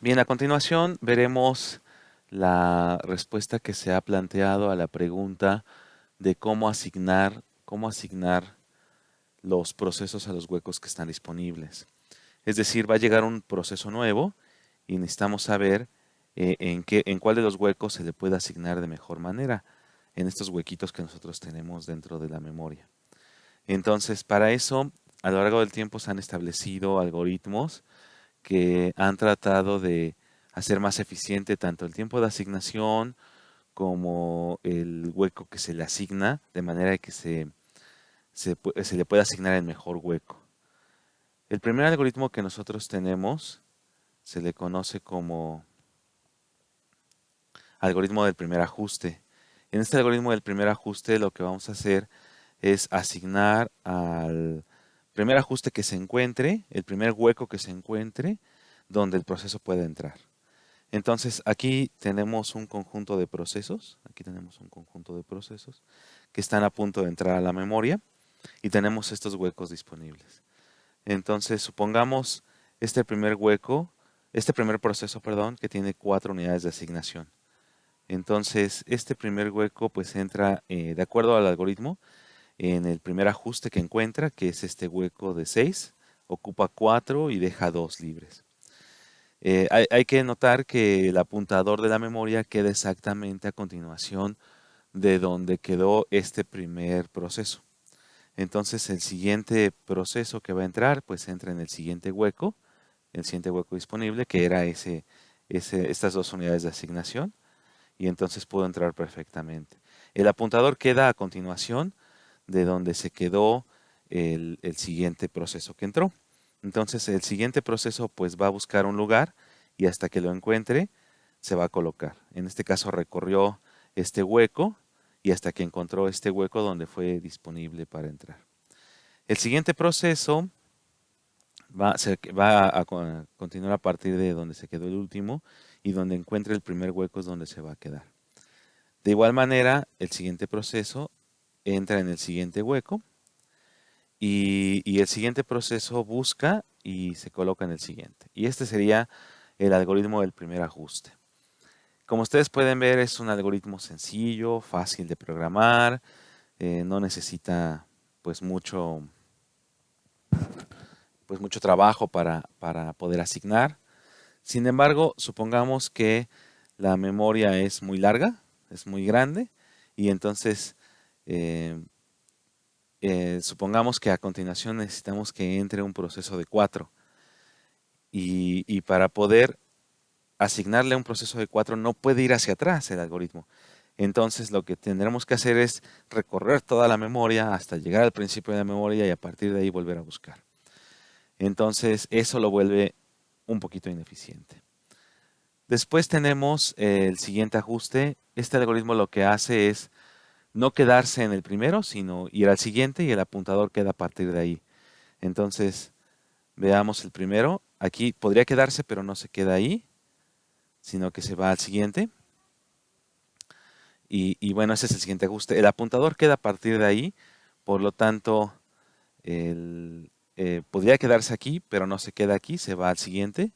Bien, a continuación veremos la respuesta que se ha planteado a la pregunta de cómo asignar los procesos a los huecos que están disponibles. Es decir, va a llegar un proceso nuevo y necesitamos saber en cuál de los huecos se le puede asignar de mejor manera en estos huequitos que nosotros tenemos dentro de la memoria. Entonces, para eso, a lo largo del tiempo se han establecido algoritmos que han tratado de hacer más eficiente tanto el tiempo de asignación como el hueco que se le asigna, de manera que se le pueda asignar el mejor hueco. El primer algoritmo que nosotros tenemos se le conoce como algoritmo del primer ajuste. En este algoritmo del primer ajuste lo que vamos a hacer es asignar al primer ajuste que se encuentre, el primer hueco que se encuentre, donde el proceso puede entrar. Entonces aquí tenemos un conjunto de procesos, que están a punto de entrar a la memoria y tenemos estos huecos disponibles. Entonces supongamos este primer proceso, perdón, que tiene 4 unidades de asignación. Entonces este primer hueco pues entra de acuerdo al algoritmo en el primer ajuste que encuentra, que es este hueco de 6, ocupa 4 y deja 2 libres. Hay que notar que el apuntador de la memoria queda exactamente a continuación de donde quedó este primer proceso. Entonces el siguiente proceso que va a entrar, pues entra en el siguiente hueco disponible, que era estas 2 unidades de asignación, y entonces pudo entrar perfectamente. El apuntador queda a continuación de donde se quedó el siguiente proceso que entró. Entonces el siguiente proceso pues va a buscar un lugar y hasta que lo encuentre se va a colocar. En este caso recorrió este hueco y hasta que encontró este hueco donde fue disponible para entrar. El siguiente proceso va a continuar a partir de donde se quedó el último y donde encuentre el primer hueco es donde se va a quedar. De igual manera, el siguiente proceso entra en el siguiente hueco y el siguiente proceso busca y se coloca en el siguiente. Y este sería el algoritmo del primer ajuste. Como ustedes pueden ver, es un algoritmo sencillo, fácil de programar, no necesita pues mucho, mucho trabajo para poder asignar. Sin embargo, supongamos que la memoria es muy larga, es muy grande, y entonces eh, supongamos que a continuación necesitamos que entre un proceso de 4. Y para poder asignarle un proceso de 4 no puede ir hacia atrás el algoritmo. Entonces lo que tendremos que hacer es recorrer toda la memoria hasta llegar al principio de la memoria y a partir de ahí volver a buscar. Entonces eso lo vuelve un poquito ineficiente. Después tenemos el siguiente ajuste. Este algoritmo lo que hace es no quedarse en el primero, sino ir al siguiente y el apuntador queda a partir de ahí. Entonces, veamos el primero. Aquí podría quedarse, pero no se queda ahí, sino que se va al siguiente. Y bueno, ese es el siguiente ajuste. El apuntador queda a partir de ahí, por lo tanto, podría quedarse aquí, pero no se queda aquí, se va al siguiente.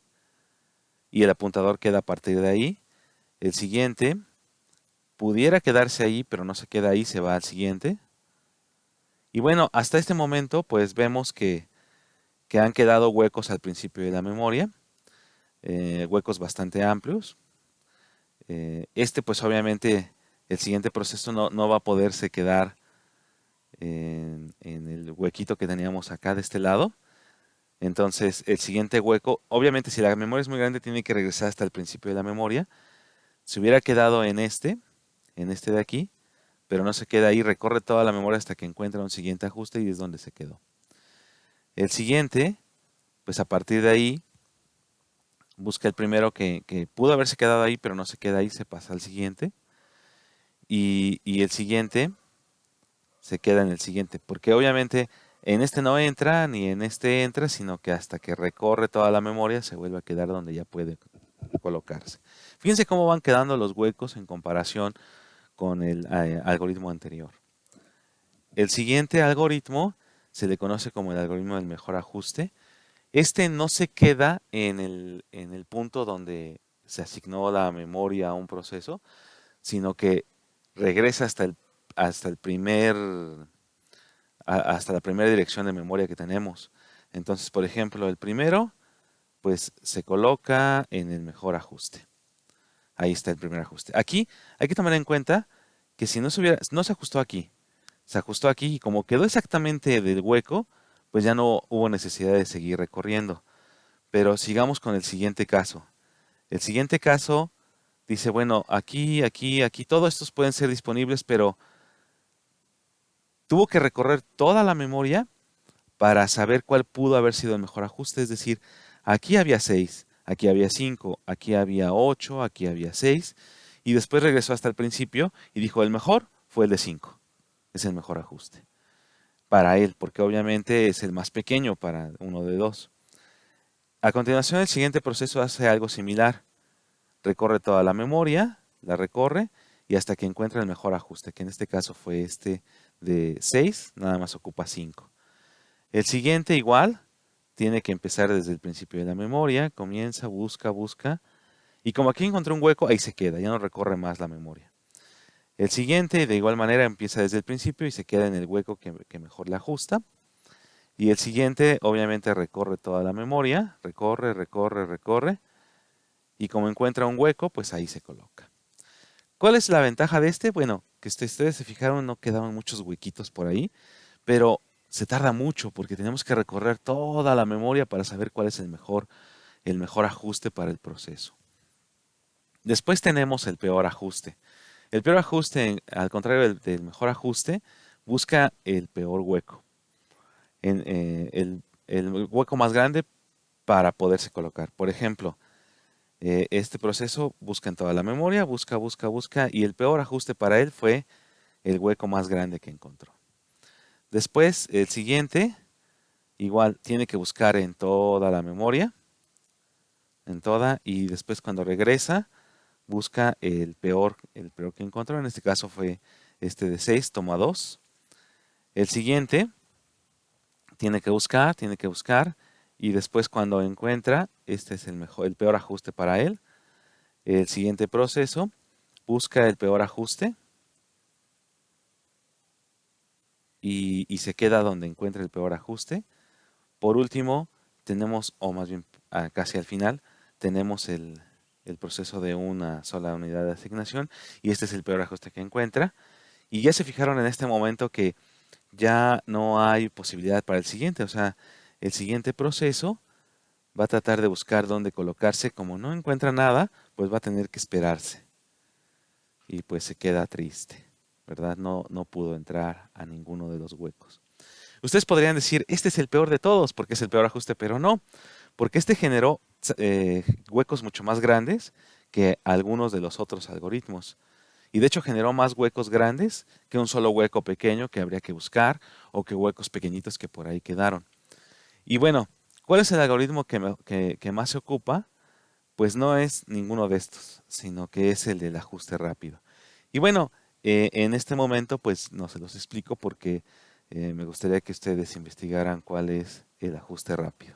Y el apuntador queda a partir de ahí. El siguiente pudiera quedarse ahí, pero no se queda ahí, se va al siguiente. Y bueno, hasta este momento, pues vemos que han quedado huecos al principio de la memoria, huecos bastante amplios. Pues obviamente, el siguiente proceso no va a poderse quedar en el huequito que teníamos acá de este lado. Entonces, el siguiente hueco, obviamente si la memoria es muy grande, tiene que regresar hasta el principio de la memoria. Si hubiera quedado en este de aquí, pero no se queda ahí, recorre toda la memoria hasta que encuentra un siguiente ajuste y es donde se quedó. El siguiente, pues a partir de ahí, busca el primero que pudo haberse quedado ahí, pero no se queda ahí, se pasa al siguiente. Y el siguiente se queda en el siguiente, porque obviamente en este no entra ni en este entra, sino que hasta que recorre toda la memoria se vuelve a quedar donde ya puede colocarse. Fíjense cómo van quedando los huecos en comparación con el algoritmo anterior. El siguiente algoritmo se le conoce como el algoritmo del mejor ajuste Este no se queda en el punto donde se asignó la memoria a un proceso, sino que regresa hasta el hasta la primera dirección de memoria que tenemos. Entonces, por ejemplo, el primero, pues se coloca en el mejor ajuste. Ahí está el primer ajuste. Aquí hay que tomar en cuenta que si no se ajustó aquí, se ajustó aquí y como quedó exactamente del hueco, pues ya no hubo necesidad de seguir recorriendo. Pero sigamos con el siguiente caso. El siguiente caso dice, bueno, aquí, todos estos pueden ser disponibles, pero tuvo que recorrer toda la memoria para saber cuál pudo haber sido el mejor ajuste. Es decir, aquí había 6, aquí había 5, aquí había 8, aquí había 6, y después regresó hasta el principio y dijo, el mejor fue el de 5. Es el mejor ajuste para él, porque obviamente es el más pequeño para uno de 2. A continuación, el siguiente proceso hace algo similar. Recorre toda la memoria, la recorre y hasta que encuentra el mejor ajuste, que en este caso fue este de 6, nada más ocupa 5. El siguiente igual, tiene que empezar desde el principio de la memoria, comienza, busca, y como aquí encontró un hueco, ahí se queda, ya no recorre más la memoria. El siguiente, de igual manera, empieza desde el principio y se queda en el hueco que mejor le ajusta. Y el siguiente, obviamente, recorre toda la memoria, recorre, y como encuentra un hueco, pues ahí se coloca. ¿Cuál es la ventaja de este? Bueno, que ustedes se fijaron, no quedaban muchos huequitos por ahí, pero se tarda mucho porque tenemos que recorrer toda la memoria para saber cuál es el mejor ajuste para el proceso. Después tenemos el peor ajuste. El peor ajuste, al contrario del mejor ajuste, busca el peor hueco, el hueco más grande para poderse colocar. Por ejemplo, este proceso busca en toda la memoria, busca, y el peor ajuste para él fue el hueco más grande que encontró. Después, el siguiente, igual tiene que buscar en toda la memoria, y después cuando regresa, busca el peor que encontró. En este caso fue este de 6, toma 2. El siguiente, tiene que buscar, y después cuando encuentra, este es el peor ajuste para él. El siguiente proceso, busca el peor ajuste y se queda donde encuentra el peor ajuste. Por último, tenemos, o más bien casi al final, tenemos el proceso de una sola unidad de asignación y este es el peor ajuste que encuentra. Y ya se fijaron en este momento que ya no hay posibilidad para el siguiente, o sea, el siguiente proceso va a tratar de buscar dónde colocarse. Como no encuentra nada, pues va a tener que esperarse y pues se queda triste, ¿verdad? No pudo entrar a ninguno de los huecos. Ustedes podrían decir, este es el peor de todos porque es el peor ajuste, pero no, porque este generó huecos mucho más grandes que algunos de los otros algoritmos. Y de hecho generó más huecos grandes que un solo hueco pequeño que habría que buscar o que huecos pequeñitos que por ahí quedaron. Y bueno, ¿cuál es el algoritmo que más se ocupa? Pues no es ninguno de estos, sino que es el del ajuste rápido. Y bueno, en este momento pues no se los explico porque me gustaría que ustedes investigaran cuál es el ajuste rápido.